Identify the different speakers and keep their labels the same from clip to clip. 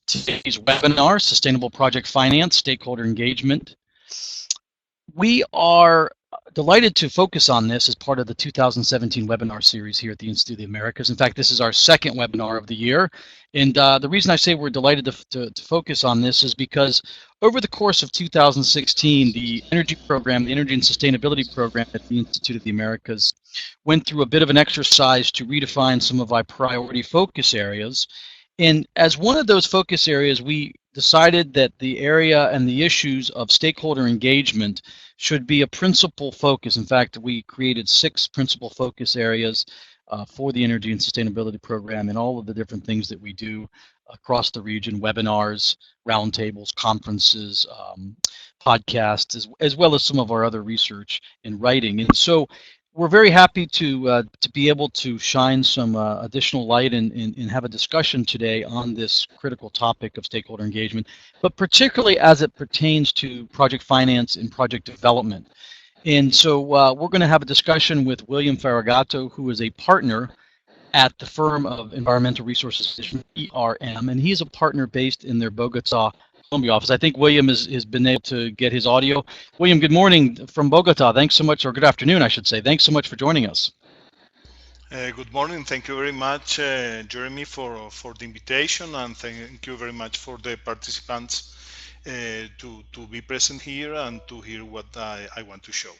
Speaker 1: today's webinar, Sustainable Project Finance, Stakeholder Engagement. We are delighted to focus on this as part of the 2017 webinar series here at the Institute of the Americas. In fact, this is our second webinar of the year. And the reason I say we're delighted to focus on this is because over the course of 2016, the energy program, the Energy and Sustainability Program at the Institute of the Americas went through a bit of an exercise to redefine some of our priority focus areas. And as one of those focus areas, we decided that the area and the issues of stakeholder engagement should be a principal focus. In fact, we created 6 principal focus areas for the Energy and Sustainability Program and all of the different things that we do across the region: webinars, roundtables, conferences, podcasts, as well as some of our other research and writing. And so we're very happy to be able to shine some additional light and have a discussion today on this critical topic of stakeholder engagement, but particularly as it pertains to project finance and project development. And so we're going to have a discussion with William Feragotto, who is a partner at the firm of Environmental Resources, ERM, and he's a partner based in their Bogota, Colombia office. I think William has been able to get his audio. William, good morning from Bogota. Thanks so much, or good afternoon, I should say. Thanks so much for joining us.
Speaker 2: Good morning. Thank you very much, Jeremy, for the invitation, and thank you very much for the participants to be present here and to hear what I want to show.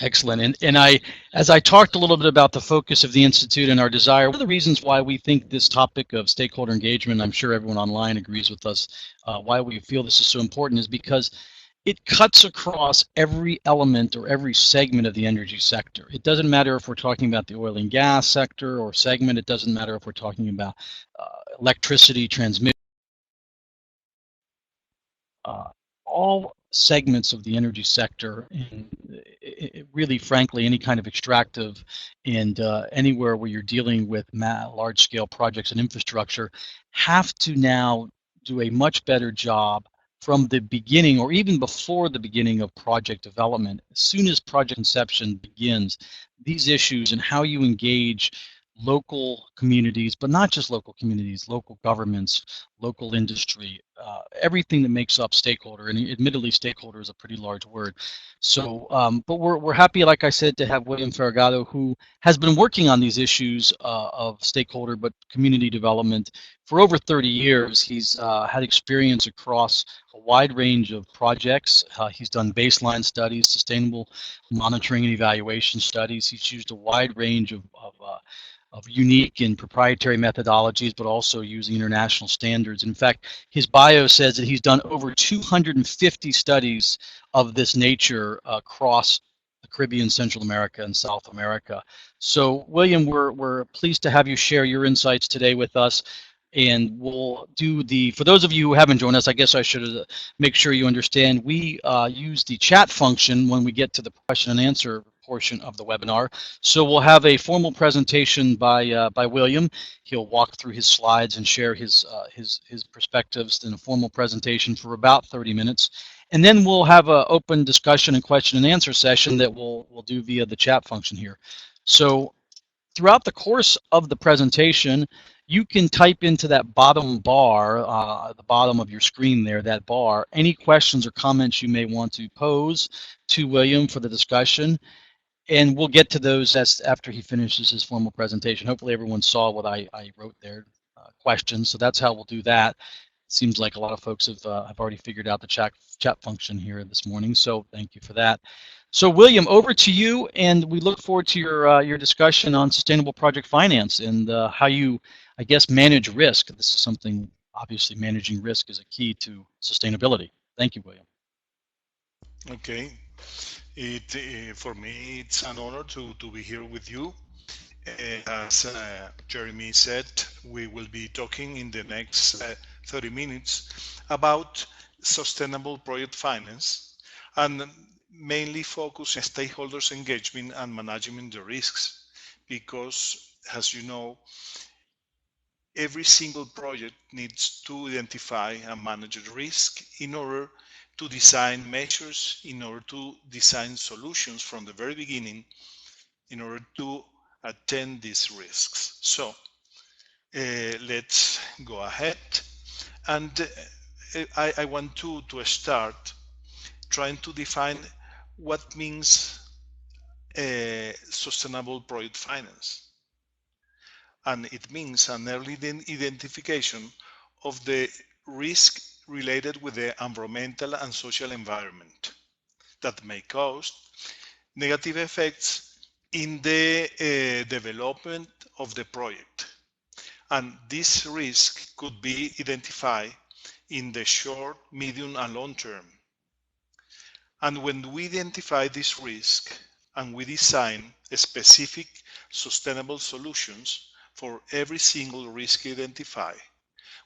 Speaker 1: Excellent. And as I talked a little bit about the focus of the Institute and our desire, one of the reasons why we think this topic of stakeholder engagement, I'm sure everyone online agrees with us, why we feel this is so important, is because it cuts across every element or every segment of the energy sector. It doesn't matter if we're talking about the oil and gas sector or segment. It doesn't matter if we're talking about electricity transmission. All segments of the energy sector, and really, frankly, any kind of extractive and anywhere where you're dealing with large-scale projects and infrastructure, have to now do a much better job from the beginning, or even before the beginning of project development. As soon as project conception begins, these issues and how you engage local communities, but not just local communities, local governments, local industry, everything that makes up stakeholder. And admittedly, stakeholder is a pretty large word. So, but we're happy, like I said, to have William Feragotto, who has been working on these issues of stakeholder, but community development for over 30 years. He's had experience across a wide range of projects. He's done baseline studies, sustainable monitoring and evaluation studies. He's used a wide range of unique and proprietary methodologies, but also using international standards. In fact, his bio says that he's done over 250 studies of this nature across the Caribbean, Central America, and South America. So, William, we're pleased to have you share your insights today with us. And we'll do for those of you who haven't joined us, I guess I should make sure you understand, we use the chat function when we get to the question and answer portion of the webinar. So we'll have a formal presentation by William. He'll walk through his slides and share his perspectives in a formal presentation for about 30 minutes. And then we'll have an open discussion and question and answer session that we'll do via the chat function here. So throughout the course of the presentation, you can type into that bottom bar, the bottom of your screen there, that bar, any questions or comments you may want to pose to William for the discussion. And we'll get to those after he finishes his formal presentation. Hopefully everyone saw what I wrote there, questions. So that's how we'll do that. It seems like a lot of folks have already figured out the chat function here this morning. So thank you for that. So William, over to you, and we look forward to your discussion on sustainable project finance and how you, I guess, manage risk. This is something, obviously, managing risk is a key to sustainability. Thank you, William.
Speaker 2: Okay. For me, it's an honor to be here with you. As Jeremy said, we will be talking in the next 30 minutes about sustainable project finance, and mainly focus on stakeholders engagement and managing the risks, because, as you know, every single project needs to identify and manage the risk in order to design measures, in order to design solutions from the very beginning, in order to attend these risks. So let's go ahead. And I want to start trying to define what means sustainable project finance. And it means an early identification of the risk related with the environmental and social environment that may cause negative effects in the development of the project. And this risk could be identified in the short, medium, and long term. And when we identify this risk and we design specific sustainable solutions for every single risk identified,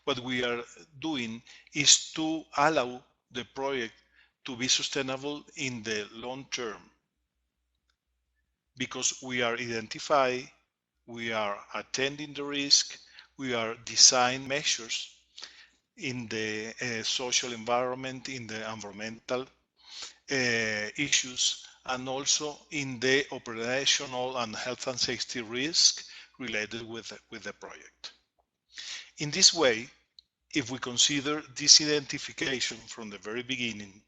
Speaker 2: what we are doing is to allow the project to be sustainable in the long term, because we are identifying, we are attending the risk, we are designing measures in the social environment, in the environmental issues, and also in the operational and health and safety risk related with the project. In this way, if we consider this identification from the very beginning,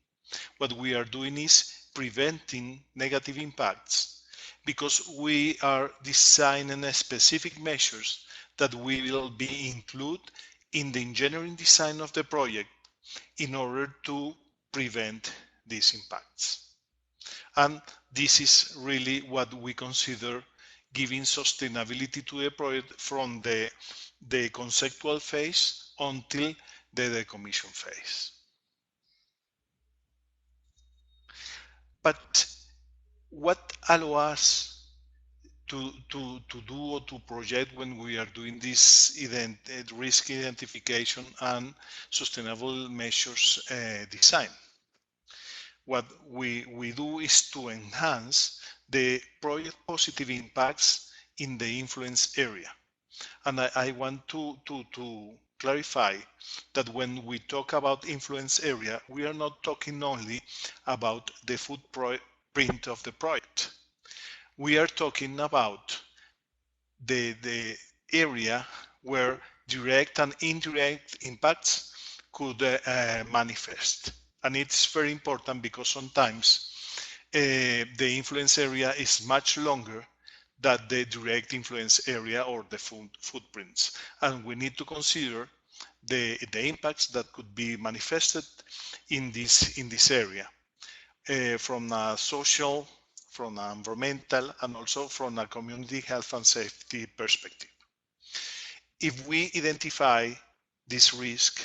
Speaker 2: what we are doing is preventing negative impacts, because we are designing specific measures that will be included in the engineering design of the project in order to prevent these impacts. And this is really what we consider giving sustainability to the project from the conceptual phase until the decommission phase. But what allows us to do or to project when we are doing this risk identification and sustainable measures design? What we do is to enhance the project positive impacts in the influence area. And I want to clarify that when we talk about influence area, we are not talking only about the footprint of the project. We are talking about the area where direct and indirect impacts could manifest. And it's very important because sometimes the influence area is much longer than the direct influence area or the footprints. And we need to consider the impacts that could be manifested in this area from a social, from an environmental, and also from a community health and safety perspective. If we identify this risk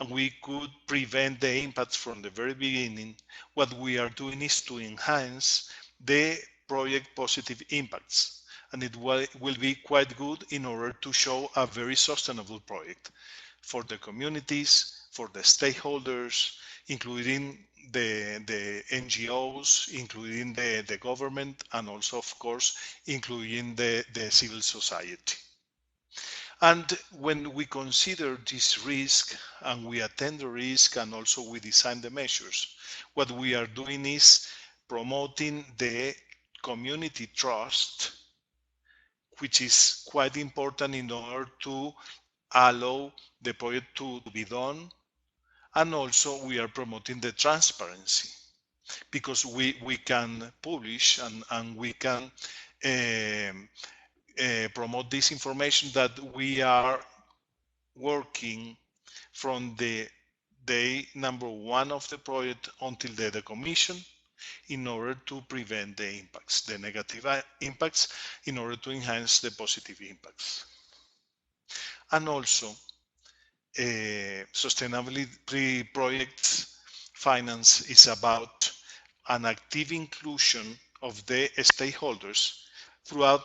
Speaker 2: and we could prevent the impacts from the very beginning, what we are doing is to enhance the project positive impacts. And it will be quite good in order to show a very sustainable project for the communities, for the stakeholders, including the NGOs, including the government, and also, of course, including the civil society. And when we consider this risk and we attend the risk and also we design the measures, what we are doing is promoting the community trust, which is quite important in order to allow the project to be done. And also we are promoting the transparency, because we can publish and we can promote this information that we are working from the day number one of the project until the decommission, in order to prevent the impacts, the negative impacts, in order to enhance the positive impacts. And also, sustainability projects finance is about an active inclusion of the stakeholders throughout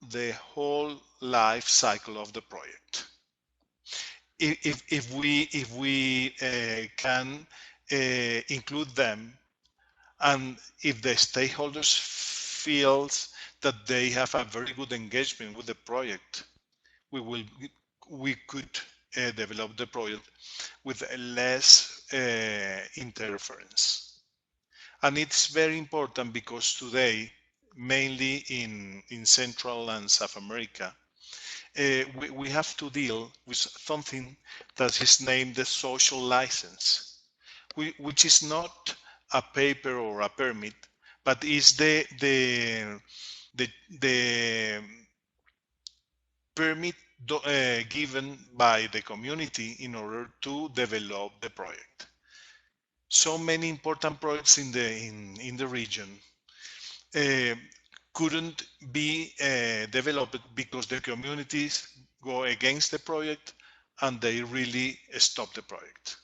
Speaker 2: the whole life cycle of the project. If we can include them, and if the stakeholders feels that they have a very good engagement with the project, we could develop the project with less interference. And it's very important because today, mainly in Central and South America, we have to deal with something that is named the social license, which is not a paper or a permit, but is the permit given by the community in order to develop the project. So many important projects in the region uh, couldn't be developed because the communities go against the project and they really stop the project.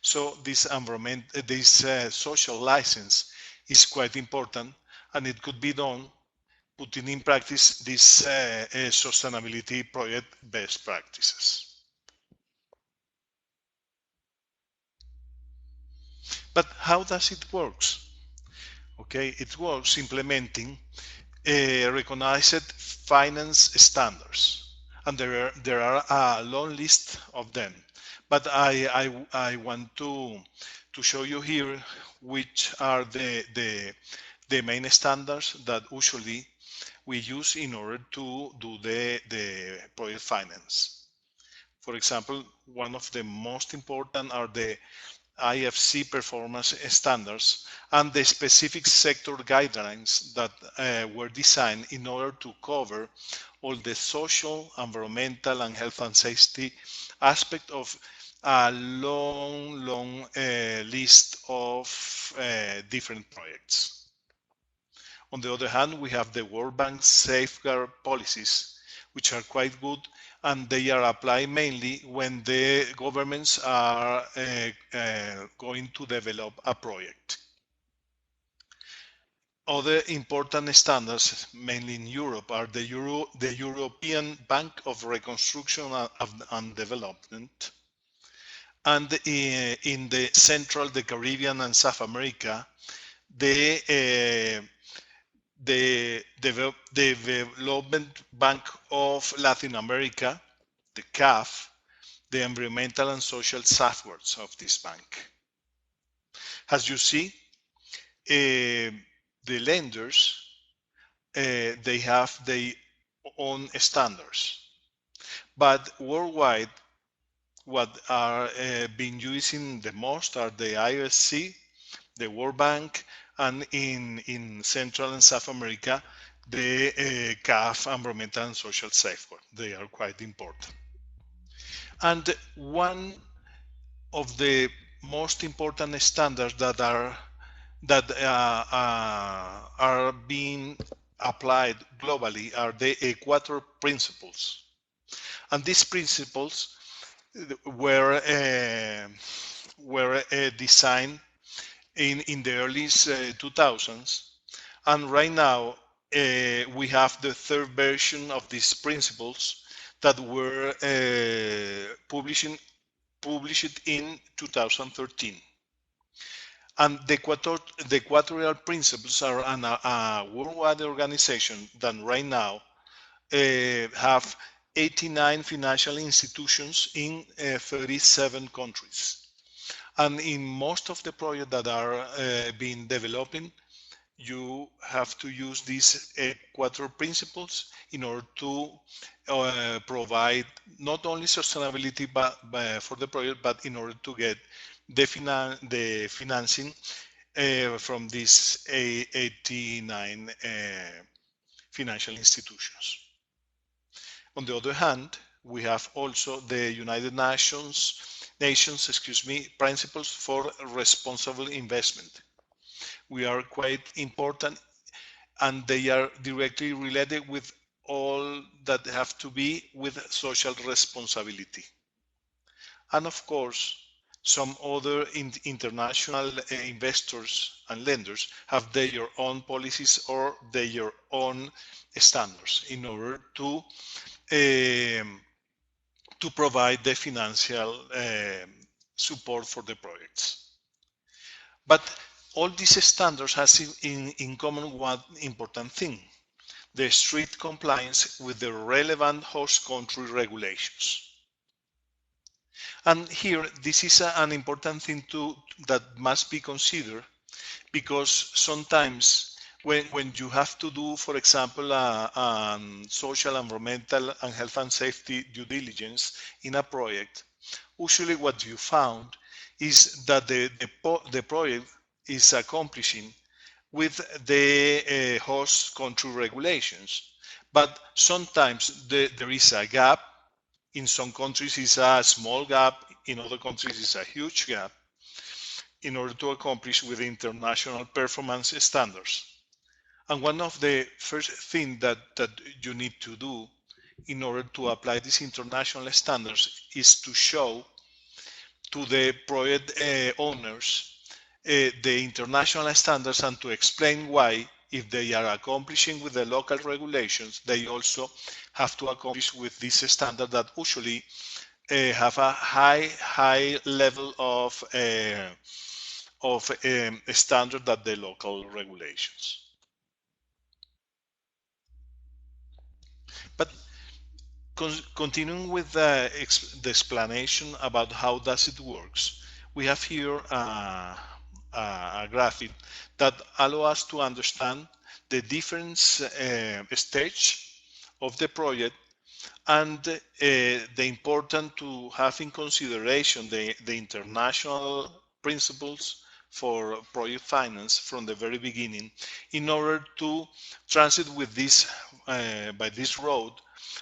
Speaker 2: So this environment, this social license is quite important, and it could be done putting in practice these sustainability project best practices. But how does it work? Okay, it works implementing recognized finance standards, and there are a long list of them. But I want to show you here which are the main standards that usually we use in order to do the project finance. For example, one of the most important are the IFC performance standards and the specific sector guidelines that were designed in order to cover all the social, environmental, and health and safety aspect of a long list of different projects. On the other hand, we have the World Bank safeguard policies, which are quite good, and they are applied mainly when the governments are going to develop a project. Other important standards, mainly in Europe, are the European Bank of Reconstruction and Development, and in the Central, the Caribbean, and South America, the Development Bank of Latin America, the CAF, the environmental and social safeguards of this bank. As you see, the lenders, they have their own standards. But worldwide, what are being using the most are the IFC, the World Bank, and in Central and South America, the CAF, environmental and social safeguard. They are quite important. And one of the most important standards that are being applied globally are the Equator Principles. And these principles were designed in the early 2000s, and right now we have the third version of these principles that were published in 2013. And the Equatorial Principles are a worldwide organization that right now have 89 financial institutions in 37 countries. And in most of the projects that are being developing, you have to use these Equator Principles in order to provide not only sustainability for the project, but in order to get the financing from these 89 financial institutions. On the other hand, we have also the United Nations principles for responsible investment. We are quite important, and they are directly related with all that have to be with social responsibility. And of course, some other international investors and lenders have their own policies or their own standards in order to provide the financial support for the projects. But all these standards have in common one important thing: the strict compliance with the relevant host country regulations. And here, this is an important thing that must be considered, because sometimes when you have to do, for example, social, environmental, and health and safety due diligence in a project, usually what you found is that the project is accomplishing with the host country regulations. But sometimes there is a gap. In some countries, it's a small gap. In other countries, it's a huge gap in order to accomplish with international performance standards. And one of the first things that you need to do in order to apply these international standards is to show to the project owners the international standards and to explain why, if they are accomplishing with the local regulations, they also have to accomplish with this standard that usually have a high level of standard than the local regulations. But continuing with the explanation about how does it works, we have here a graphic that allows us to understand the different stage of the project and the important to have in consideration the international principles for project finance from the very beginning in order to transit with this by this road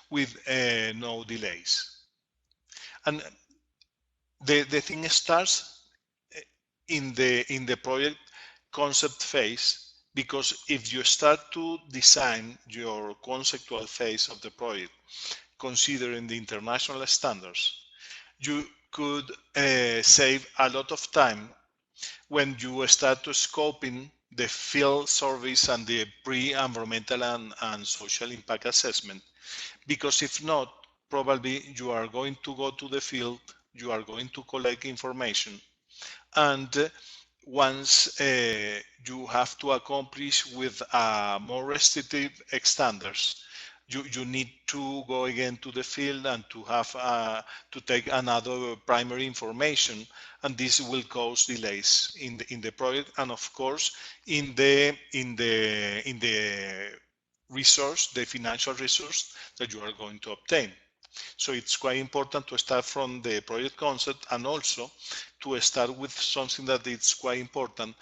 Speaker 2: with no delays. And the thing starts in the project concept phase, because if you start to design your conceptual phase of the project considering the international standards, you could save a lot of time when you start to scoping the field service and the pre-environmental and social impact assessment. Because if not, probably you are going to go to the field, you are going to collect information, and once you have to accomplish with more restrictive standards, you need to go again to the field and to have to take another primary information, and this will cause delays in the project, and of course in the resource, the financial resource that you are going to obtain. So it's quite important to start from the project concept and also to start with something that is quite important,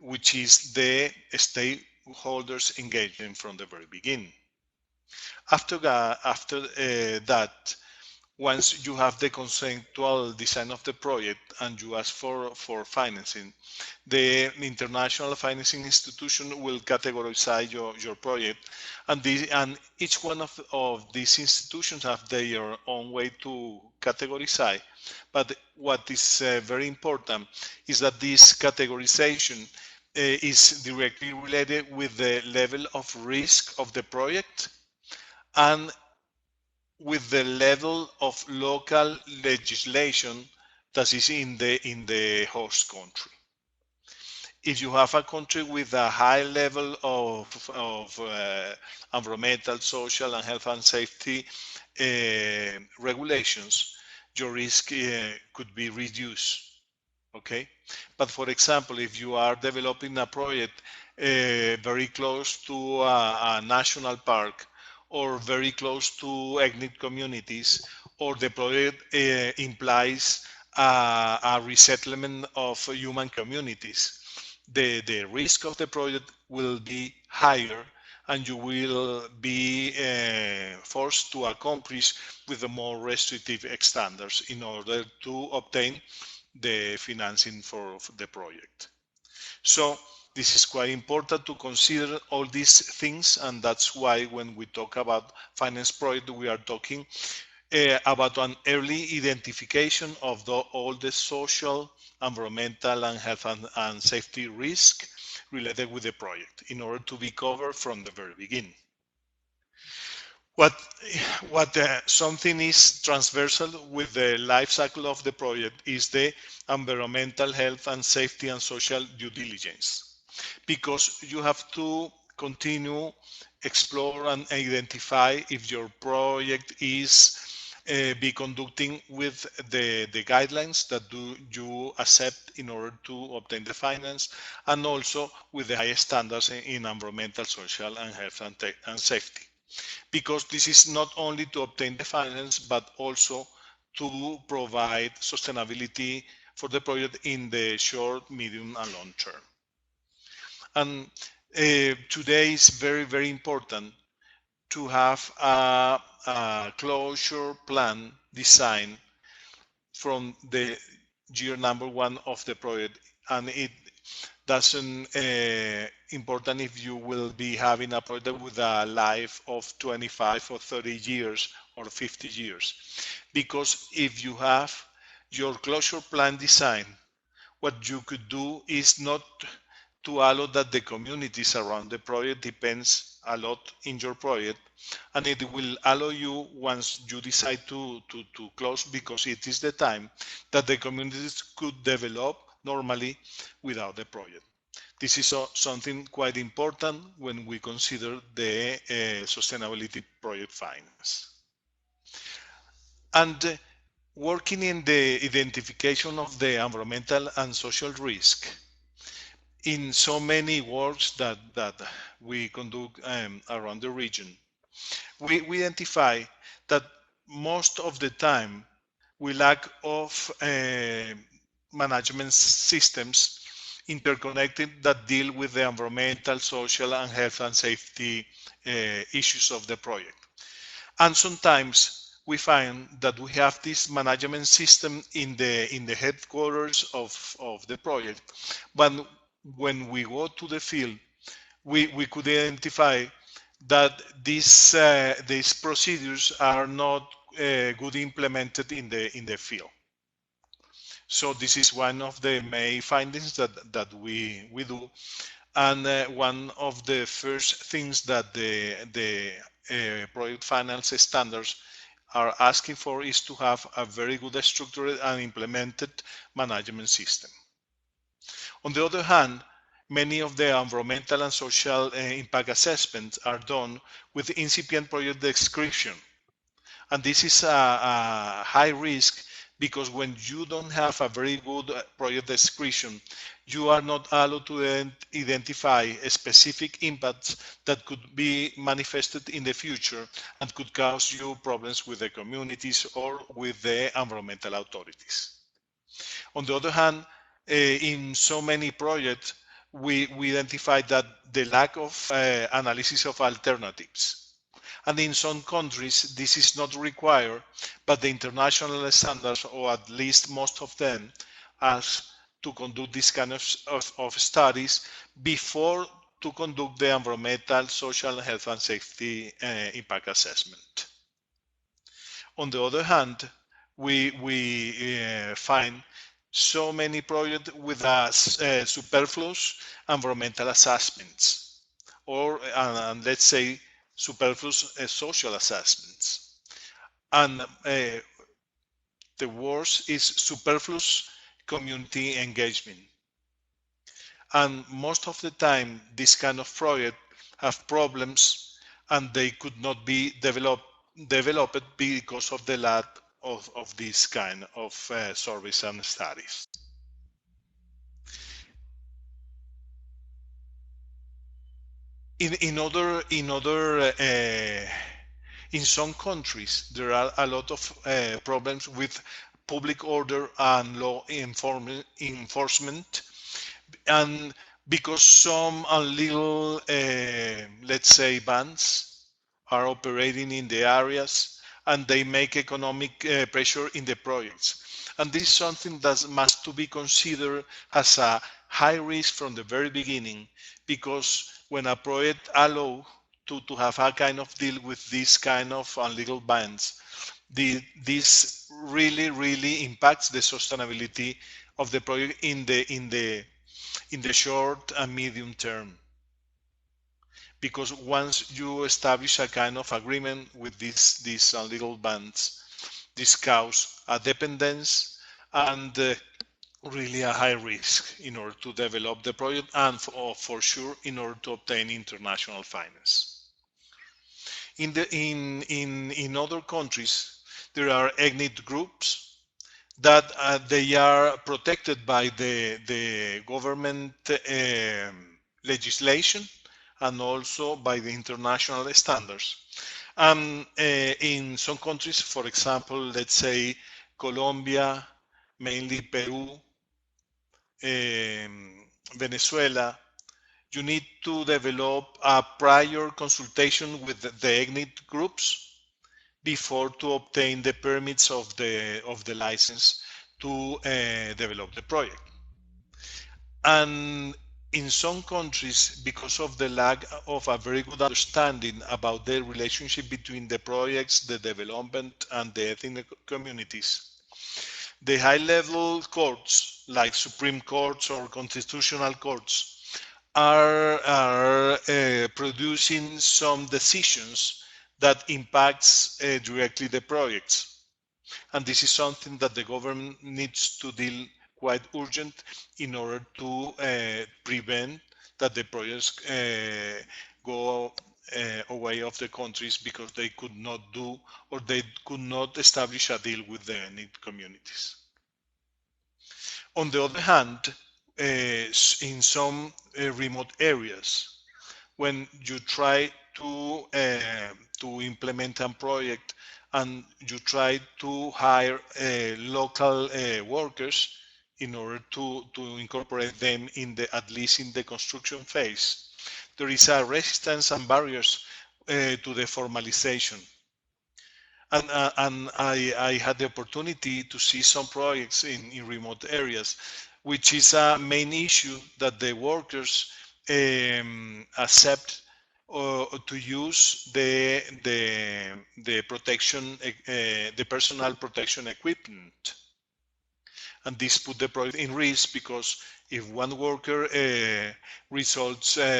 Speaker 2: which is the stakeholders engagement from the very beginning. After that, once you have the conceptual design of the project and you ask for financing, the international financing institution will categorize your project, and each one of these institutions have their own way to categorize. But what is very important is that this categorization is directly related with the level of risk of the project and with the level of local legislation that is in the host country. If you have a country with a high level of environmental, social, and health and safety regulations, your risk could be reduced. Okay, but for example, if you are developing a project very close to a national park or very close to ethnic communities, or the project implies a resettlement of human communities, the risk of the project will be higher, and you will be forced to accomplish with the more restrictive standards in order to obtain the financing for the project. So this is quite important to consider all these things, and that's why when we talk about finance project, we are talking about an early identification of all the social, environmental, and health and safety risk related with the project in order to be covered from the very beginning. What something is transversal with the life cycle of the project is the environmental, health and safety and social due diligence, because you have to continue explore and identify if your project is be conducting with the guidelines that you accept in order to obtain the finance, and also with the highest standards in environmental, social, and health and safety. Because this is not only to obtain the finance, but also to provide sustainability for the project in the short, medium, and long term. And today is very, very important to have a closure plan design from the year number one of the project, and it doesn't important if you will be having a project with a life of 25 or 30 years or 50 years, because if you have your closure plan design, what you could do is not to allow that the communities around the project depends a lot in your project, and it will allow you, once you decide to close, because it is the time that the communities could develop normally without the project. This is something quite important when we consider the sustainability project finance. And working in the identification of the environmental and social risk, in so many works that we conduct around the region, we identify that most of the time we lack of management systems interconnected that deal with the environmental, social, and health and safety issues of the project. And sometimes we find that we have this management system in the headquarters of the project, but when we go to the field, we could identify that these procedures are not good implemented in the field. So this is one of the main findings that we do, and one of the first things that the project finance standards are asking for is to have a very good structured and implemented management system. On the other hand, many of the environmental and social impact assessments are done with incipient project description. And this is a high risk, because when you don't have a very good project description, you are not allowed to identify specific impacts that could be manifested in the future and could cause you problems with the communities or with the environmental authorities. On the other hand, in so many projects, we identified that the lack of analysis of alternatives. And in some countries, this is not required, but the international standards, or at least most of them, ask to conduct this kind of studies before to conduct the environmental, social, health, and safety impact assessment. On the other hand, we find so many projects with superfluous environmental assessments, or let's say superfluous social assessments. And the worst is superfluous community engagement. And most of the time, this kind of project have problems, and they could not be developed because of the lack of this kind of surveys and studies. In some countries, there are a lot of problems with public order and law enforcement, and because some little, let's say, bands are operating in the areas, and they make economic pressure in the projects. And this is something that must to be considered as a high risk from the very beginning, because when a project allows to have a kind of deal with this kind of illegal bands, this really impacts the sustainability of the project in the short and medium term. Because once you establish a kind of agreement with these illegal bands, this causes a dependence and really a high risk in order to develop the project, and for sure in order to obtain international finance. In other countries, There are ethnic groups that they are protected by the government legislation and also by the international standards. In some countries, for example, let's say Colombia, mainly Peru, Venezuela, you need to develop a prior consultation with the ethnic groups before to obtain the permits of the license to develop the project. And in some countries, because of the lack of a very good understanding about the relationship between the projects, the development, and the ethnic communities, the high-level courts, like Supreme Courts or constitutional courts, are producing some decisions that impacts directly the projects. And this is something that the government needs to deal quite urgent in order to prevent that the projects go away of the countries because they could not do or they could not establish a deal with the need communities. On the other hand, in some remote areas, when you try to implement a project and you try to hire local workers in order to incorporate them in the at least in the construction phase, there is a resistance and barriers to the formalization. And I had the opportunity to see some projects in remote areas, which is a main issue that the workers accept to use the protection, the personal protection equipment. And this put the project in risk because if one worker results with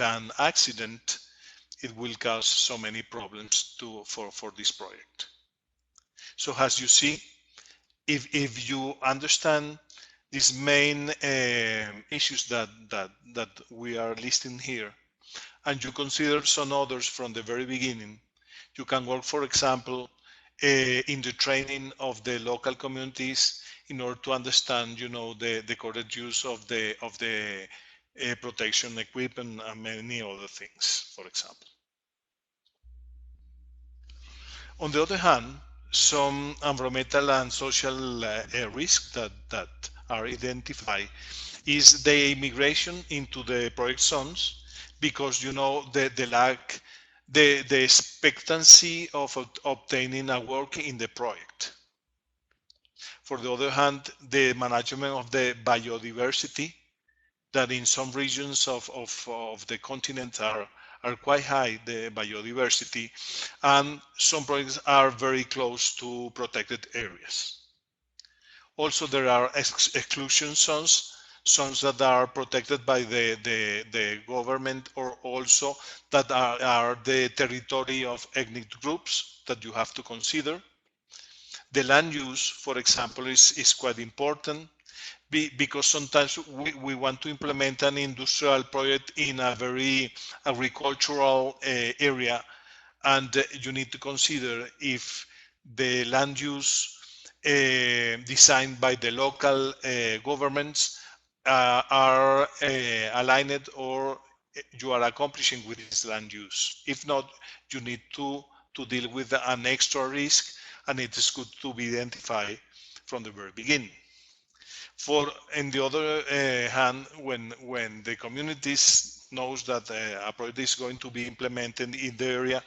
Speaker 2: an accident, it will cause so many problems for this project. So as you see, if you understand these main issues that we are listing here, and you consider some others from the very beginning, you can work, for example, in the training of the local communities in order to understand, you know, the correct use of the protection equipment and many other things, for example. On the other hand, some environmental and social risks that are identified is the immigration into the project zones, because you know the lack, the expectancy of obtaining a work in the project. For the other hand, the management of the biodiversity, that in some regions of the continent are quite high, the biodiversity, and some projects are very close to protected areas. Also, there are exclusion zones, zones that are protected by the government, or also that are the territory of ethnic groups that you have to consider. The land use, for example, is quite important, because sometimes we want to implement an industrial project in a very agricultural area, and you need to consider if the land use designed by the local governments are aligned, or you are accomplishing with this land use. If not, you need to deal with an extra risk, and it is good to be identified from the very beginning. On the other hand, when the communities knows that a project is going to be implemented in the area,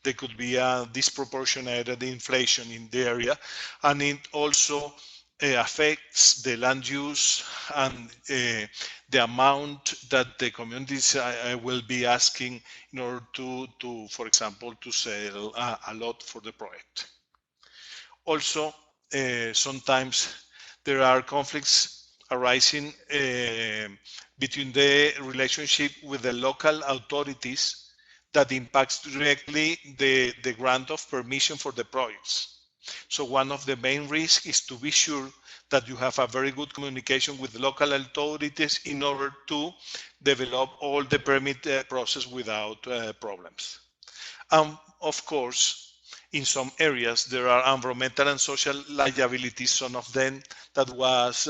Speaker 2: there could be a disproportionate inflation in the area, and it also affects the land use and the amount that the communities will be asking in order to, for example, to sell a lot for the project. Also, sometimes there are conflicts arising between the relationship with the local authorities that impacts directly the grant of permission for the projects. So one of the main risks is to be sure that you have a very good communication with local authorities in order to develop all the permit process without problems. Of course, in some areas there are environmental and social liabilities, some of them that was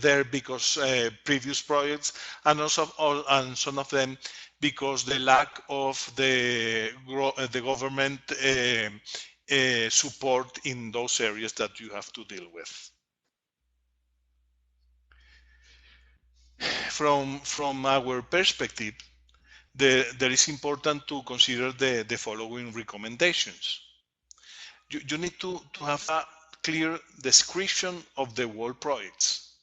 Speaker 2: there because previous projects, and also and some of them because the lack of the government support in those areas that you have to deal with. From our perspective, there is important to consider the following recommendations. You need to have a clear description of the world projects,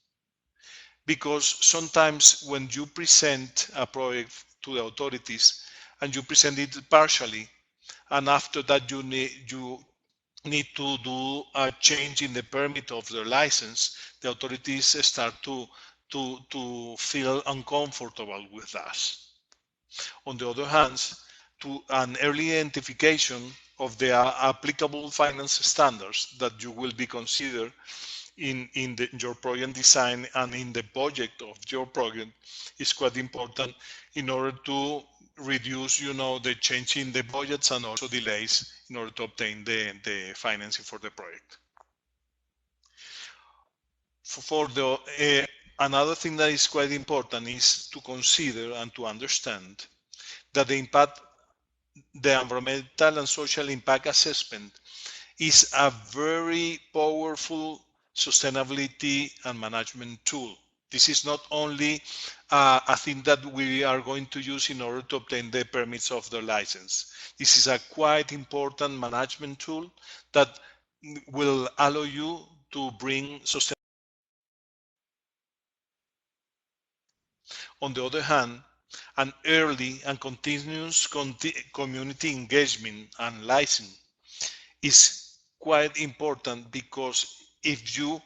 Speaker 2: because sometimes when you present a project to the authorities and you present it partially, and after that you need to do a change in the permit of the license, the authorities start to feel uncomfortable with us. On the other hand, to an early identification of the applicable finance standards that you will be considered in your project design and in the budget of your project is quite important in order to reduce, the change in the budgets and also delays in order to obtain the financing for the project. Another thing that is quite important is to consider and to understand that the environmental and social impact assessment is a very powerful sustainability and management tool. This is not only a thing that we are going to use in order to obtain the permits of the license. This is a quite important management tool that will allow you to bring sustainability. On the other hand, an early and continuous community engagement and licensing is quite important, because if you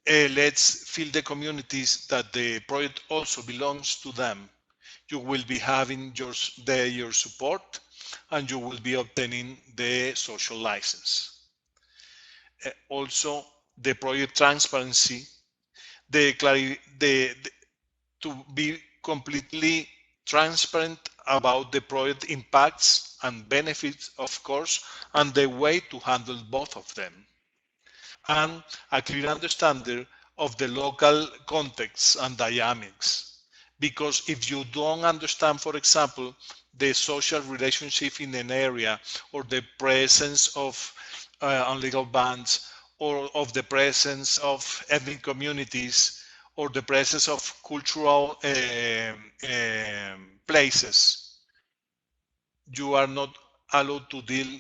Speaker 2: let's feel the communities that the project also belongs to them, you will be having your support and you will be obtaining the social license. Also, the project transparency, to be completely transparent about the project impacts and benefits, of course, and the way to handle both of them. And a clear understanding of the local context and dynamics. Because if you don't understand, for example, the social relationship in an area, or the presence of illegal bands, or of the presence of ethnic communities, or the presence of cultural places, you are not allowed to deal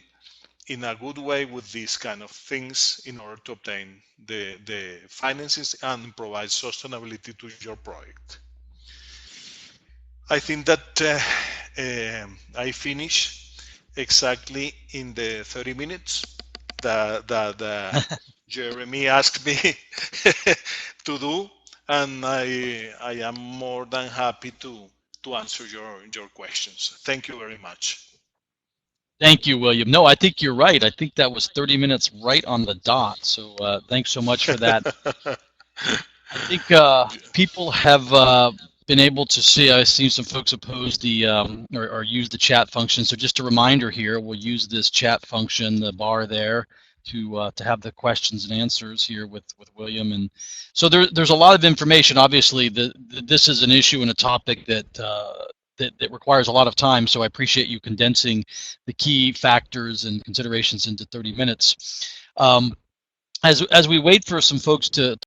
Speaker 2: in a good way with these kind of things in order to obtain the finances and provide sustainability to your project. I think that I finish exactly in the 30 minutes that Jeremy asked me to do, and I am more than happy to answer your questions. Thank you very much.
Speaker 1: Thank you, William. No, I think you're right. I think that was 30 minutes right on the dot. So thanks so much for that. I think people have been able to see. I've seen some folks oppose the or use the chat function. So just a reminder here, we'll use this chat function, the bar there, to have the questions and answers here with William. And so there's a lot of information. Obviously, this is an issue and a topic that that requires a lot of time. So I appreciate you condensing the key factors and considerations into 30 minutes. As we wait for some folks to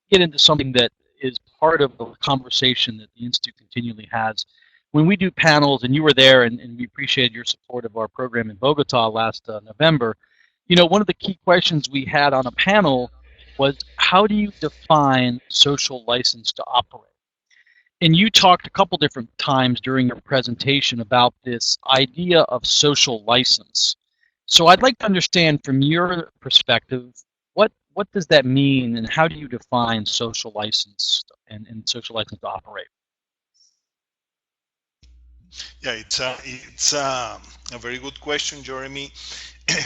Speaker 1: get into something that is part of the conversation that the Institute continually has. When we do panels, and you were there, and we appreciated your support of our program in Bogota last November, one of the key questions we had on a panel was, how do you define social license to operate? And you talked a couple different times during your presentation about this idea of social license. So I'd like to understand from your perspective, what does that mean, and how do you define social license and social license to operate?
Speaker 2: Yeah, it's a very good question, Jeremy.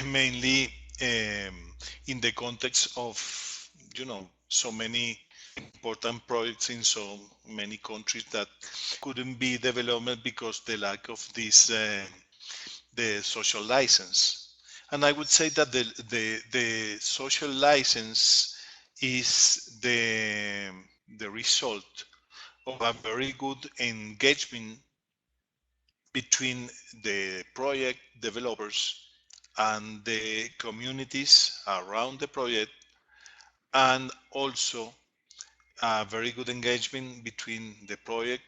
Speaker 2: Mainly in the context of so many important projects in so many countries that couldn't be developed because the lack of this the social license. And I would say that the social license is the result of a very good engagement between the project developers and the communities around the project, and also a very good engagement between the project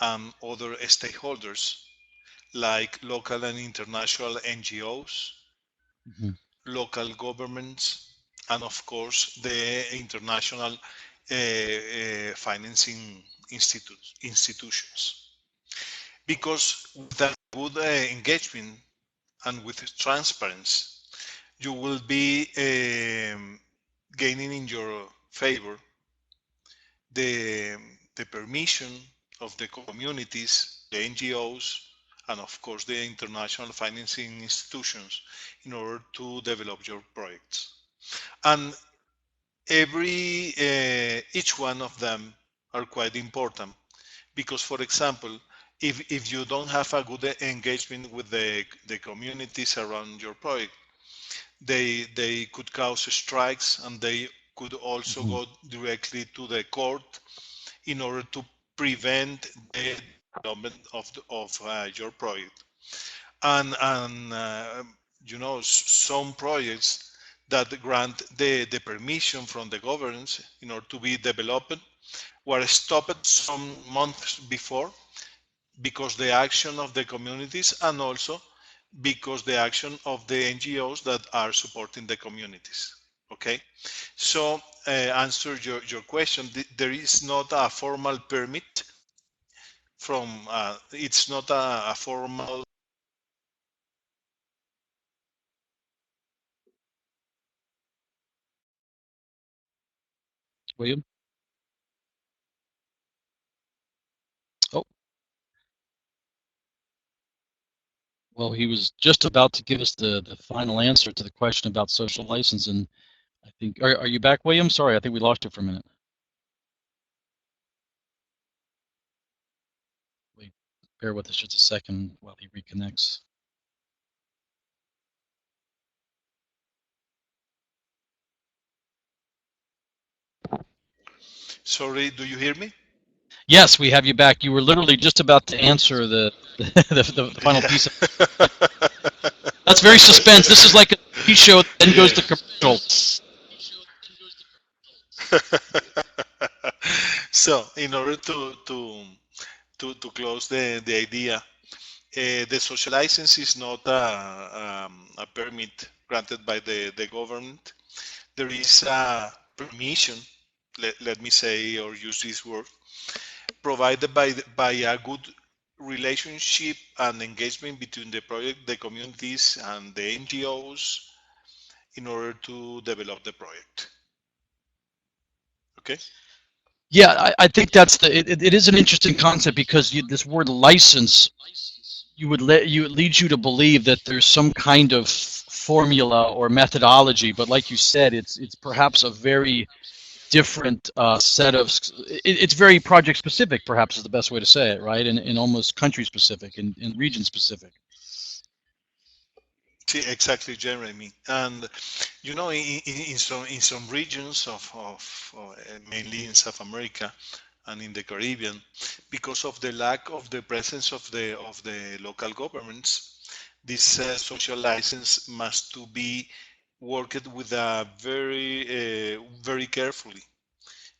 Speaker 2: and other stakeholders like local and international NGOs,
Speaker 1: Hmm.
Speaker 2: local governments, and of course the international financing institutions. Because with that good engagement and with transparency, you will be gaining in your favor the, the permission of the communities, the NGOs, and of course the international financing institutions in order to develop your projects. And each one of them are quite important because, for example, if you don't have a good engagement with the communities around your project, they could cause strikes, and they could also
Speaker 1: Hmm.
Speaker 2: go directly to the court in order to prevent the development of your project. And you know, some projects that grant the permission from the governments in order to be developed were stopped some months before because the action of the communities, and also because the action of the NGOs that are supporting the communities. Okay, so answer your question. There is not a formal permit from. It's not a formal.
Speaker 1: William? Oh, well, he was just about to give us the final answer to the question about social license, and I think, are you back, William? Sorry, I think we lost you for a minute. Wait, bear with us just a second while he reconnects.
Speaker 2: Sorry, do you hear me?
Speaker 1: Yes, we have you back. You were literally just about to answer the final piece. That's very suspense. This is like a TV show that then goes
Speaker 2: Yeah.
Speaker 1: to commercial.
Speaker 2: So, in order to close the idea, the social license is not a permit granted by the government. There is a permission, let me say or use this word, provided by a good relationship and engagement between the project, the communities, and the NGOs in order to develop the project. Okay?
Speaker 1: Yeah, I think that's it is an interesting concept because this word license, it leads you to believe that there's some kind of formula or methodology, but like you said, it's perhaps a very different set of. It's very project specific, perhaps is the best way to say it, right? And almost country specific and region specific.
Speaker 2: See, exactly, Jeremy. And you know, in some regions of mainly in South America and in the Caribbean, because of the lack of the presence of the local governments, this social license must to be worked with a very carefully,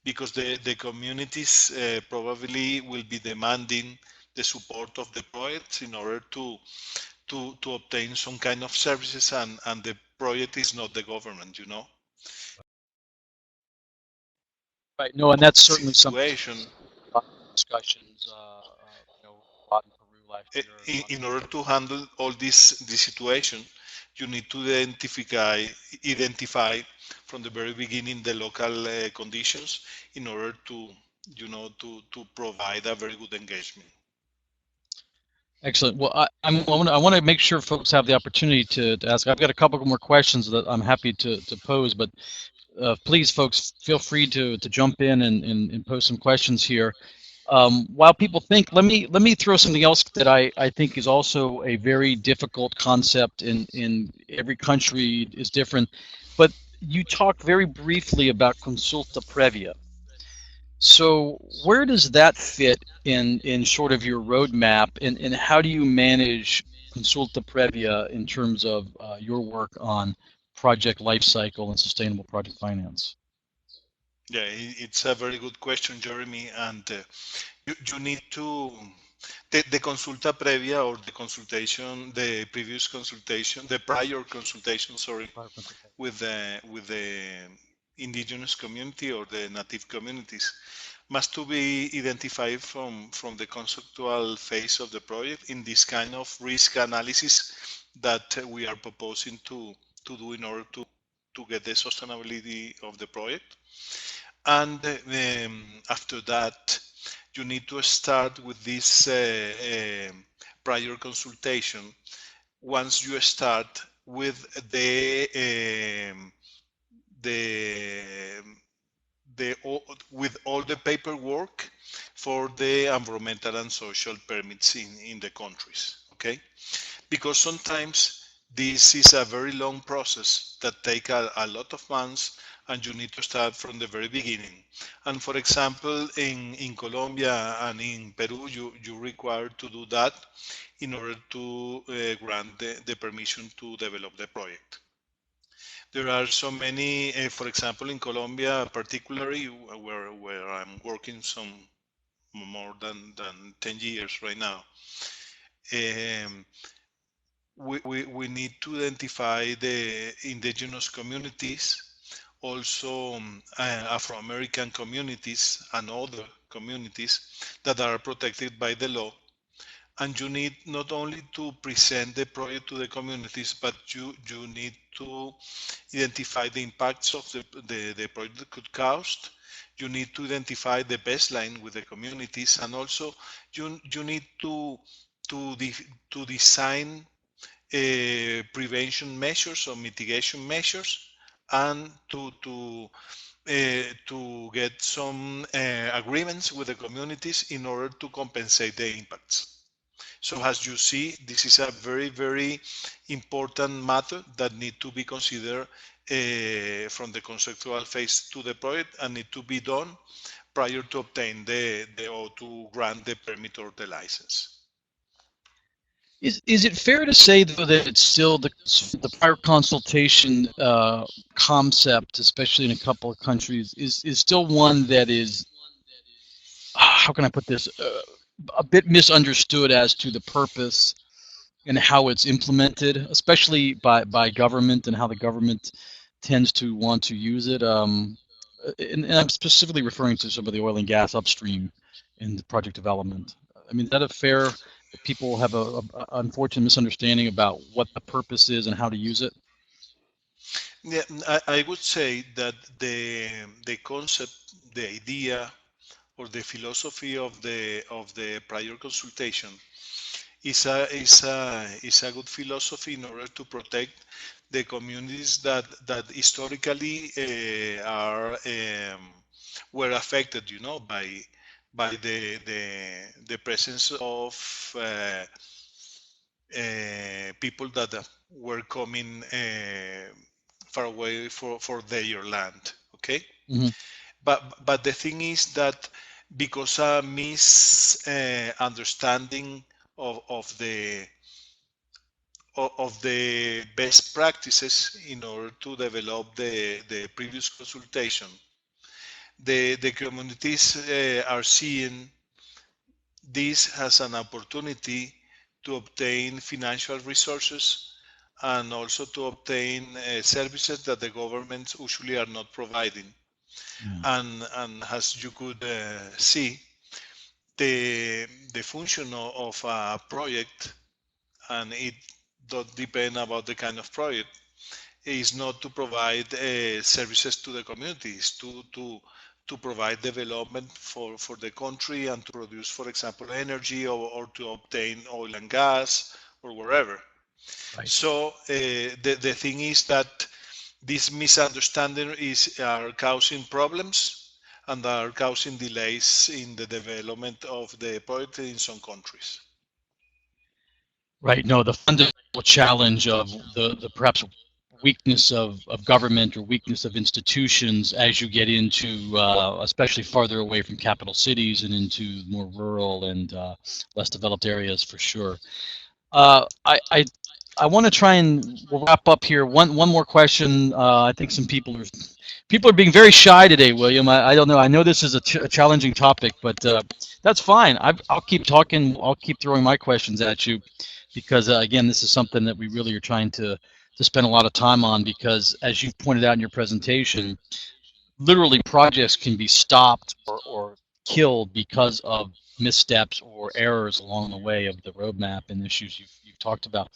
Speaker 2: because the communities probably will be demanding the support of the projects in order to obtain some kind of services, and the project is not the government, you know.
Speaker 1: Right. No, and that's certainly something
Speaker 2: Situation
Speaker 1: discussions, a lot in Peru last year.
Speaker 2: in order to handle all this situation, you need to identify from the very beginning the local conditions in order to, to provide a very good engagement.
Speaker 1: Excellent. Well, I want to make sure folks have the opportunity to ask. I've got a couple more questions that I'm happy to pose, but please, folks, feel free to jump in and post some questions here. While people think, let me throw something else that I think is also a very difficult concept in every country is different, but you talked very briefly about Consulta Previa. So where does that fit in sort of your roadmap, and how do you manage Consulta Previa in terms of your work on project lifecycle and sustainable project finance?
Speaker 2: Yeah, it's a very good question, Jeremy. And you need to the consulta previa or the consultation, the previous consultation, the prior consultation, sorry,
Speaker 1: Prior consultation.
Speaker 2: with the indigenous community or the native communities must to be identified from the conceptual phase of the project in this kind of risk analysis that we are proposing to do in order to get the sustainability of the project. And after that, you need to start with this prior consultation. Once you start with the the with all the paperwork for the environmental and social permits in the countries, okay? Because sometimes this is a very long process that take a lot of months, and you need to start from the very beginning. And for example, in Colombia and in Peru, you require to do that in order to grant the permission to develop the project. There are so many, for example, in Colombia, particularly where I'm working some more than 10 years right now. Um, we need to identify the indigenous communities, also Afro-American communities and other communities that are protected by the law. And you need not only to present the project to the communities, but you need to identify the impacts of the project could cause. You need to identify the baseline with the communities, and also you need to design prevention measures or mitigation measures, and to get some agreements with the communities in order to compensate the impacts. So as you see, this is a very, very important matter that need to be considered from the conceptual phase to the project, and need to be done prior to obtain the or to grant the permit or the license.
Speaker 1: Is it fair to say though that it's still the prior consultation concept, especially in a couple of countries, is still one that is, how can I put this, a bit misunderstood as to the purpose and how it's implemented, especially by government and how the government tends to want to use it. And I'm specifically referring to some of the oil and gas upstream in the project development. I mean, is that a fair, that people have a unfortunate misunderstanding about what the purpose is and how to use it?
Speaker 2: Yeah, I would say that the concept, the idea, or the philosophy of the prior consultation is a good philosophy in order to protect the communities that historically are were affected, by the presence of people that were coming far away for their land. Okay,
Speaker 1: Mm-hmm.
Speaker 2: but the thing is that because a misunderstanding of the best practices in order to develop the previous consultation, the communities are seeing this as an opportunity to obtain financial resources, and also to obtain services that the governments usually are not providing.
Speaker 1: Yeah.
Speaker 2: And as you could see, the function of a project, and it does depend about the kind of project, is not to provide services to the communities, to provide development for the country, and to produce, for example, energy, or to obtain oil and gas, or wherever.
Speaker 1: Right.
Speaker 2: So the thing is that this misunderstanding are causing problems, and are causing delays in the development of the project in some countries.
Speaker 1: Right. No, the fundamental challenge of the perhaps weakness of government or weakness of institutions as you get into especially farther away from capital cities and into more rural and less developed areas for sure. I want to try and we'll wrap up here. One more question. I think some people are being very shy today, William. I don't know. I know this is a challenging topic, but that's fine. I'll keep talking. I'll keep throwing my questions at you because again, this is something that we really are trying to spend a lot of time on because, as you pointed out in your presentation, literally projects can be stopped or killed because of missteps or errors along the way of the roadmap and issues you've talked about.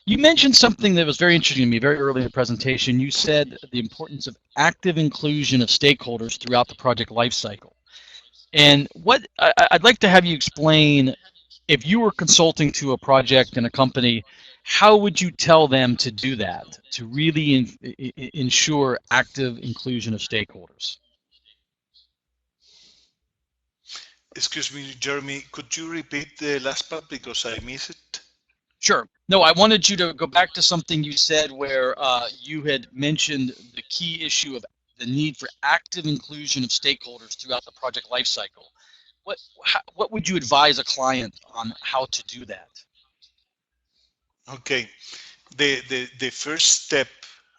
Speaker 1: You mentioned something that was very interesting to me very early in the presentation. You said the importance of active inclusion of stakeholders throughout the project lifecycle. And what I'd like to have you explain, if you were consulting to a project in a company, how would you tell them to do that, to really ensure active inclusion of stakeholders?
Speaker 2: Excuse me, Jeremy, could you repeat the last part because I missed it?
Speaker 1: Sure. No, I wanted you to go back to something you said where you had mentioned the key issue of the need for active inclusion of stakeholders throughout the project lifecycle. What would you advise a client on how to do that?
Speaker 2: Okay, the first step,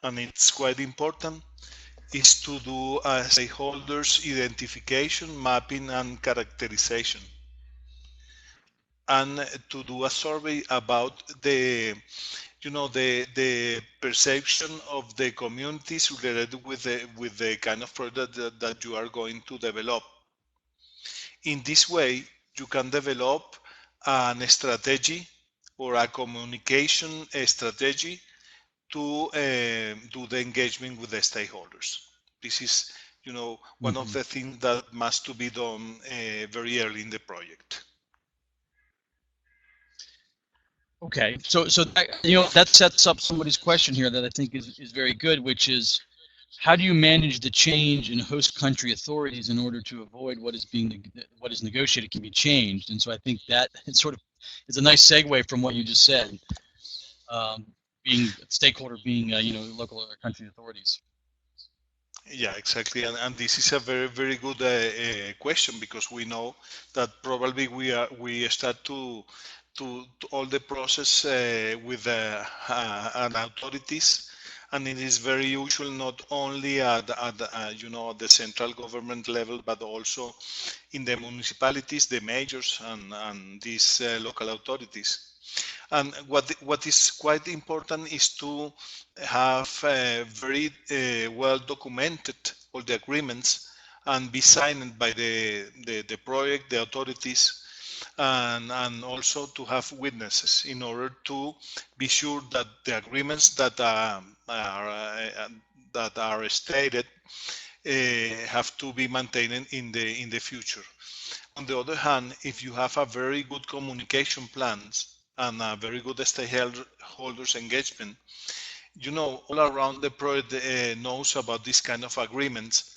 Speaker 2: and it's quite important, is to do a stakeholders identification, mapping, and characterization, and to do a survey about the perception of the communities related with the kind of product that you are going to develop. In this way, you can develop an strategy or a communication strategy to do the engagement with the stakeholders. This is, one of
Speaker 1: Mm-hmm.
Speaker 2: the things that must to be done very early in the project.
Speaker 1: Okay, so that, that sets up somebody's question here that I think is very good, which is how do you manage the change in host country authorities in order to avoid what is negotiated can be changed? And so I think that it sort of is a nice segue from what you just said, being stakeholder being local or country authorities.
Speaker 2: Yeah, exactly. And this is a very, very good question because we know that probably we start to all the process with an authorities, and it is very usual not only at the central government level, but also in the municipalities, the mayors, and these local authorities. And what is quite important is to have very well documented all the agreements and be signed by the project, the authorities, and also to have witnesses in order to be sure that the agreements that are stated have to be maintained in the future. On the other hand, if you have a very good communication plans and a very good stakeholders engagement, all around the project knows about this kind of agreements,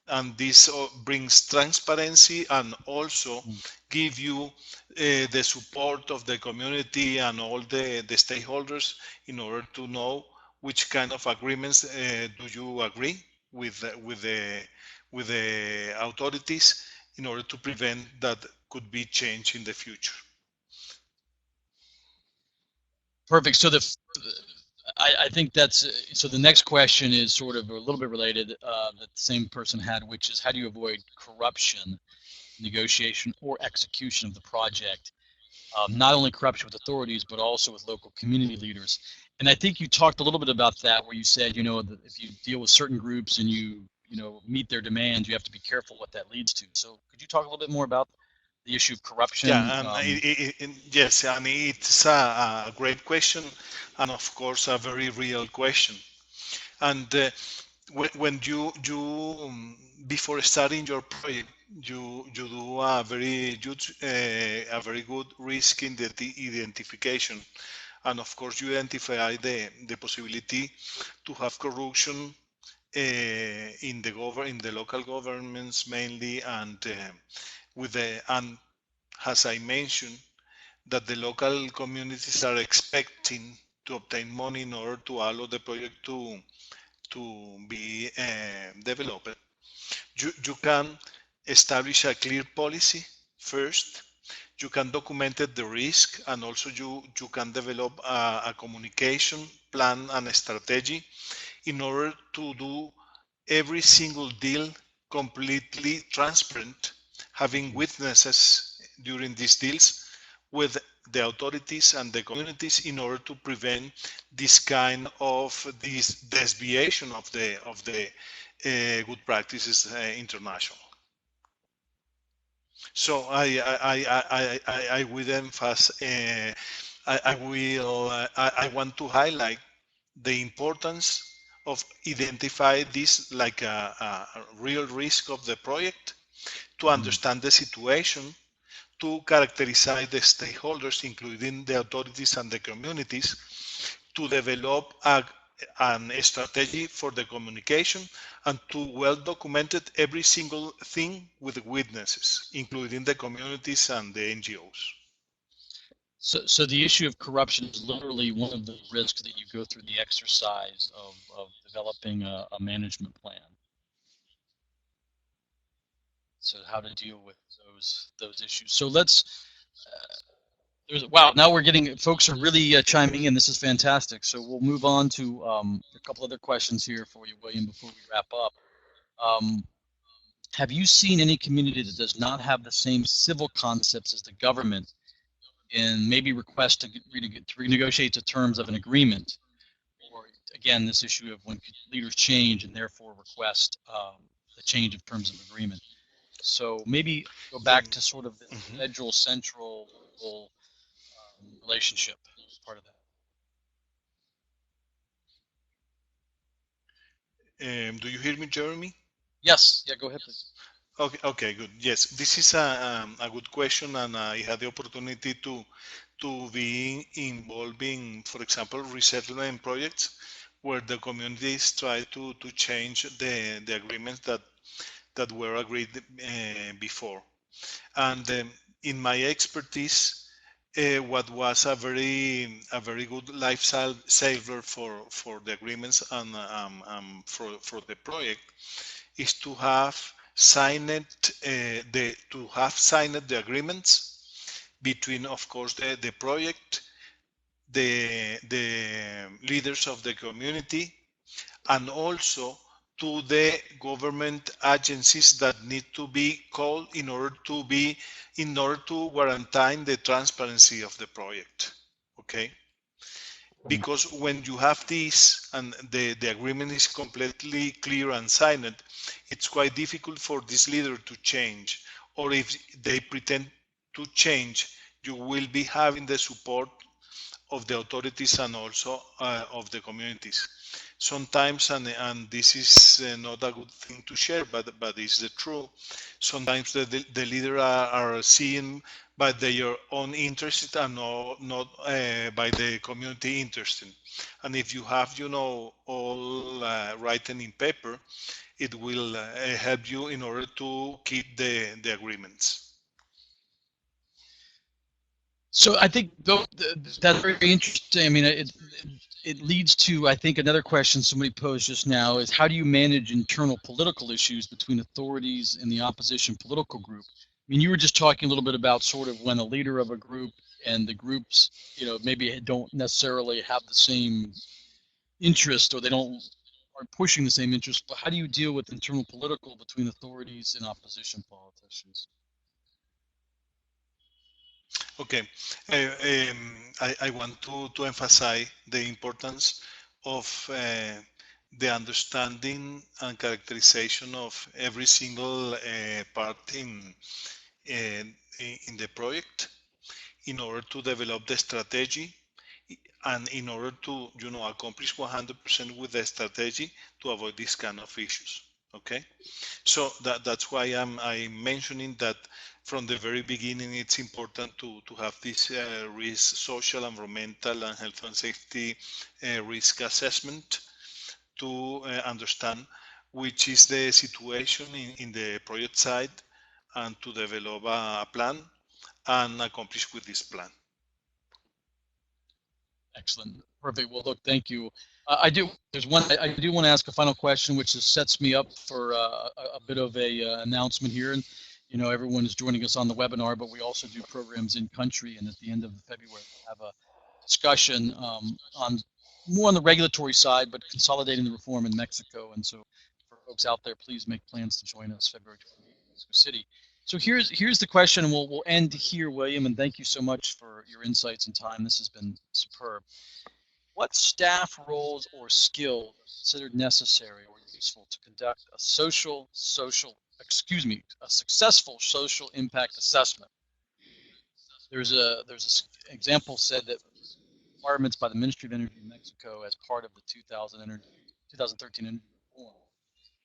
Speaker 2: and this brings transparency and also give you the support of the community and all the stakeholders in order to know which kind of agreements do you agree with the authorities in order to prevent that could be changed in the future.
Speaker 1: Perfect. So I think that's so. The next question is sort of a little bit related that the same person had, which is how do you avoid corruption, negotiation, or execution of the project? Not only corruption with authorities, but also with local community leaders. And I think you talked a little bit about that, where you said, that if you deal with certain groups and you meet their demands, you have to be careful what that leads to. So could you talk a little bit more about the issue of corruption?
Speaker 2: Yeah, and yes, and it's a great question, and of course a very real question. And when you before starting your project, you do a very good risk in the identification, and of course you identify the possibility to have corruption in the local governments mainly, and as I mentioned, that the local communities are expecting to obtain money in order to allow the project to be developed. You can establish a clear policy first. You can document the risk, and also you can develop a communication plan and a strategy in order to do every single deal completely transparent, having witnesses during these deals with the authorities and the communities in order to prevent this kind of this deviation of the good practices international. So I would emphasize, I want to highlight the importance of identify this like a real risk of the project, to understand the situation, to characterize the stakeholders, including the authorities and the communities, to develop an strategy for the communication, and to well documented every single thing with witnesses, including the communities and the NGOs.
Speaker 1: So the issue of corruption is literally one of the risks that you go through the exercise of developing a management plan. So how to deal with those issues. So let's. Wow, now we're getting, folks are really chiming in. This is fantastic. So we'll move on to a couple other questions here for you, William, before we wrap up. Have you seen any community that does not have the same civil concepts as the government, and maybe request to renegotiate the terms of an agreement? Or again, this issue of when leaders change and therefore request the change of terms of agreement. So maybe go back to sort of the federal central relationship as part of
Speaker 2: that. Do you hear me, Jeremy?
Speaker 1: Yes. Yeah, go ahead, please.
Speaker 2: Okay, good. Yes, this is a good question, and I had the opportunity to be involved in, for example, resettlement projects where the communities try to change the agreements that were agreed before. And in my expertise, what was a very good lifesaver for the agreements and for the project is to have signed the agreements between, of course, the project, the leaders of the community, and also to the government agencies that need to be called in order to guarantee the transparency of the project. Okay. Because when you have this and the agreement is completely clear and signed, it's quite difficult for this leader to change. Or if they pretend to change, you will be having the support of the authorities and also of the communities. Sometimes, and this is not a good thing to share, but it's the truth. Sometimes the leader are seen by their own interest and not by the community interest. And if you have, all written in paper, it will help you in order to keep the agreements.
Speaker 1: So I think that's very interesting. I mean, it leads to, I think, another question somebody posed just now is, how do you manage internal political issues between authorities and the opposition political group? I mean, you were just talking a little bit about sort of when a leader of a group and the groups, maybe don't necessarily have the same interest, or they are pushing the same interest, but how do you deal with internal political between authorities and opposition politicians?
Speaker 2: Okay, I want to emphasize the importance of the understanding and characterization of every single part in the project in order to develop the strategy and in order to accomplish 100% with the strategy to avoid these kind of issues. Okay, so that's why I'm mentioning that from the very beginning it's important to have this risk, social, environmental, and health and safety risk assessment to understand which is the situation in the project side, and to develop a plan and accomplish with this plan.
Speaker 1: Excellent. Perfect. Well, look, thank you. There's one, I do want to ask a final question, which sets me up for a bit of a announcement here. And, you know, everyone is joining us on the webinar, but we also do programs in country. And at the end of February, we'll have a discussion on more on the regulatory side, but consolidating the reform in Mexico. And so for folks out there, please make plans to join us February 28th in Mexico City. So here's the question, and we'll end here, William, and thank you so much for your insights and time. This has been superb. What staff roles or skills are considered necessary or useful to conduct a successful social impact assessment? There's an example said that requirements by the Ministry of Energy in Mexico as part of the 2013 energy reform.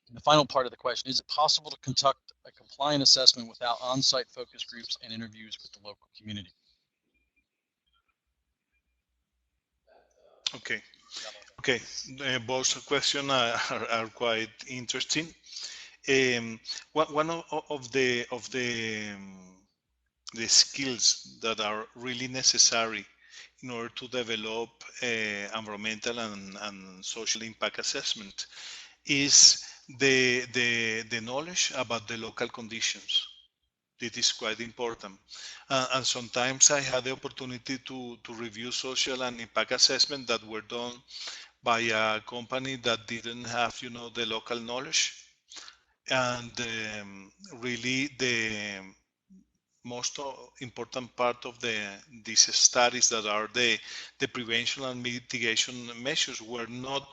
Speaker 1: And the final part of the question, is it possible to conduct a compliant assessment without on-site focus groups and interviews with the local community?
Speaker 2: Okay. Both questions are quite interesting. One of the skills that are really necessary in order to develop environmental and social impact assessment is the knowledge about the local conditions. It is quite important. And sometimes I had the opportunity to review social and impact assessment that were done by a company that didn't have, the local knowledge. And really the most important part of these studies that are the prevention and mitigation measures were not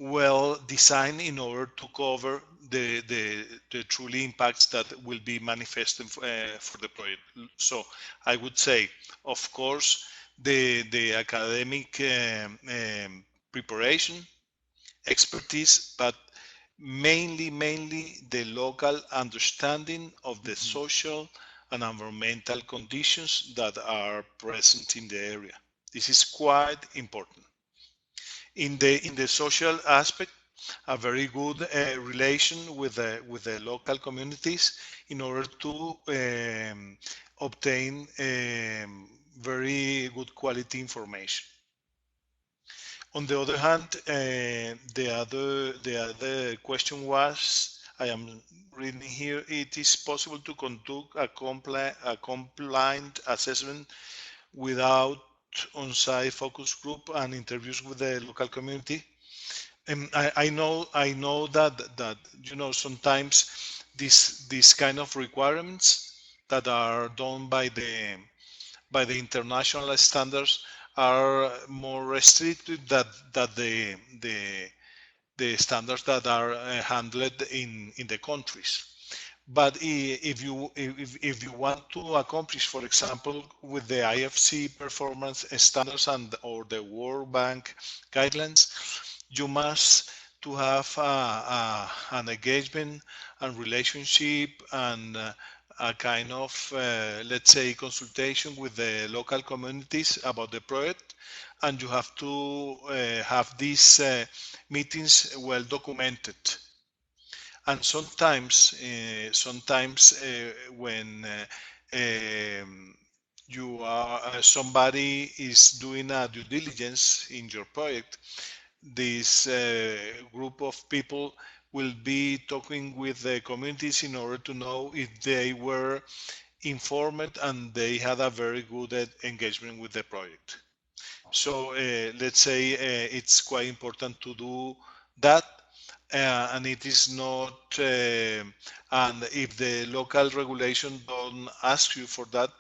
Speaker 2: well designed in order to cover the truly impacts that will be manifested for the project. So I would say, of course, the academic preparation, expertise, but mainly the local understanding of the social and environmental conditions that are present in the area. This is quite important. In the social aspect, a very good relation with the local communities in order to obtain very good quality information. On the other hand, the other question was, I am reading here, it is possible to conduct a compliant assessment without on-site focus group and interviews with the local community. And I know that sometimes these kind of requirements that are done by the international standards are more restricted than the standards that are handled in the countries. But if you want to accomplish, for example, with the IFC performance standards or the World Bank guidelines, you must to have an engagement and relationship and a kind of, let's say, consultation with the local communities about the project, and you have to have these meetings well documented. And sometimes when you are somebody is doing a due diligence in your project, this group of people will be talking with the communities in order to know if they were informed and they had a very good engagement with the project. So let's say it's quite important to do that, and it is not, and if the local regulation don't ask you for that,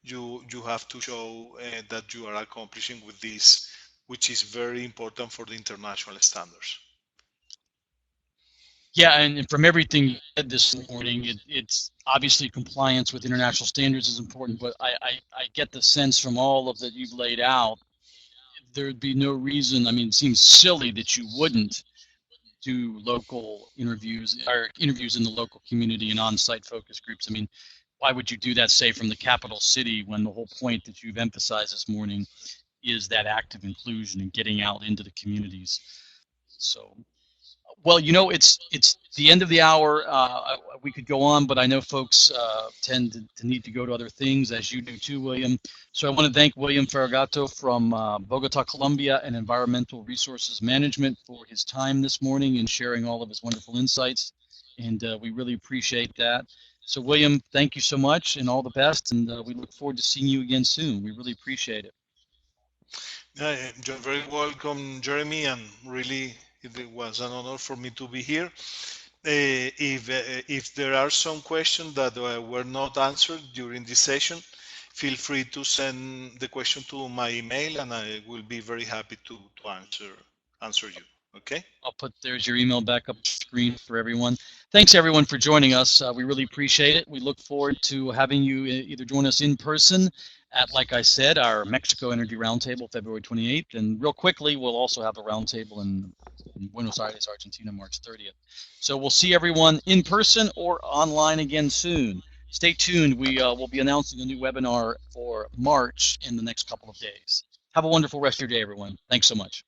Speaker 2: you have to show that you are accomplishing with this, which is very important for the international standards.
Speaker 1: Yeah, and from everything you said this morning, it's obviously compliance with international standards is important, but I get the sense from all of that you've laid out, there'd be no reason, I mean, it seems silly that you wouldn't do local interviews or interviews in the local community and on-site focus groups. I mean, why would you do that, say, from the capital city when the whole point that you've emphasized this morning is that active inclusion and getting out into the communities? So Well, it's the end of the hour. We could go on, but I know folks tend to need to go to other things, as you do too, William. So I want to thank William Feragotto from Bogota, Colombia, and Environmental Resources Management for his time this morning and sharing all of his wonderful insights. And we really appreciate that. So, William, thank you so much and all the best. And we look forward to seeing you again soon. We really appreciate it.
Speaker 2: You're very welcome, Jeremy, and really it was an honor for me to be here. If there are some questions that were not answered during this session, feel free to send the question to my email, and I will be very happy to answer you. Okay.
Speaker 1: I'll put there's your email back up the screen for everyone. Thanks everyone for joining us. We really appreciate it. We look forward to having you either join us in person at, like I said, our Mexico Energy Roundtable, February 28th. And real quickly, we'll also have a roundtable in Buenos Aires, Argentina, March 30th. So we'll see everyone in person or online again soon. Stay tuned. We will be announcing a new webinar for March in the next couple of days. Have a wonderful rest of your day, everyone. Thanks so much.